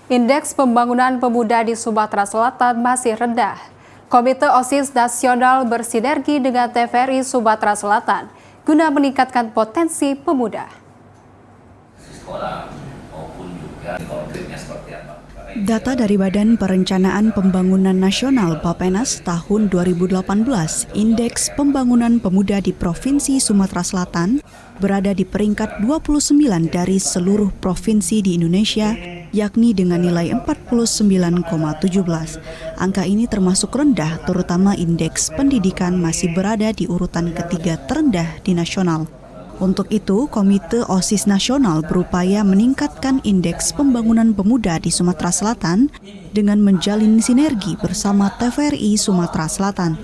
Indeks pembangunan pemuda di Sumatera Selatan masih rendah. Komite OSIS Nasional bersinergi dengan TVRI Sumatera Selatan guna meningkatkan potensi pemuda. Data dari Badan Perencanaan Pembangunan Nasional Bappenas tahun 2018, Indeks Pembangunan Pemuda di Provinsi Sumatera Selatan berada di peringkat 29 dari seluruh provinsi di Indonesia, yakni dengan nilai 49,17. Angka ini termasuk rendah, terutama indeks pendidikan masih berada di urutan ketiga terendah di nasional. Untuk itu, Komite OSIS Nasional berupaya meningkatkan indeks pembangunan pemuda di Sumatera Selatan dengan menjalin sinergi bersama TVRI Sumatera Selatan.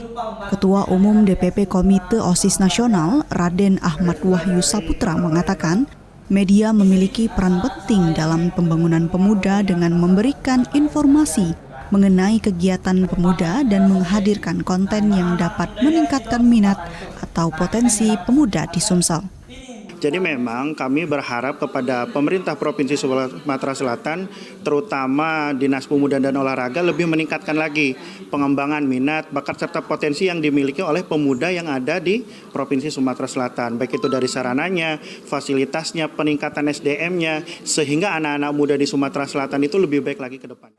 Ketua Umum DPP Komite OSIS Nasional, Raden Ahmad Wahyu Saputra mengatakan, media memiliki peran penting dalam pembangunan pemuda dengan memberikan informasi mengenai kegiatan pemuda dan menghadirkan konten yang dapat meningkatkan minat atau potensi pemuda di Sumsel. Jadi memang kami berharap kepada pemerintah Provinsi Sumatera Selatan, terutama Dinas Pemuda dan Olahraga, lebih meningkatkan lagi pengembangan minat, bakat, serta potensi yang dimiliki oleh pemuda yang ada di Provinsi Sumatera Selatan. Baik itu dari sarananya, fasilitasnya, peningkatan SDM-nya, sehingga anak-anak muda di Sumatera Selatan itu lebih baik lagi ke depan.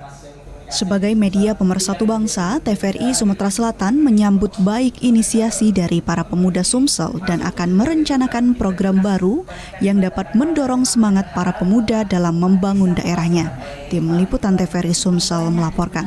Sebagai media pemersatu bangsa, TVRI Sumatera Selatan menyambut baik inisiasi dari para pemuda Sumsel dan akan merencanakan program baru yang dapat mendorong semangat para pemuda dalam membangun daerahnya. Tim Liputan TVRI Sumsel melaporkan.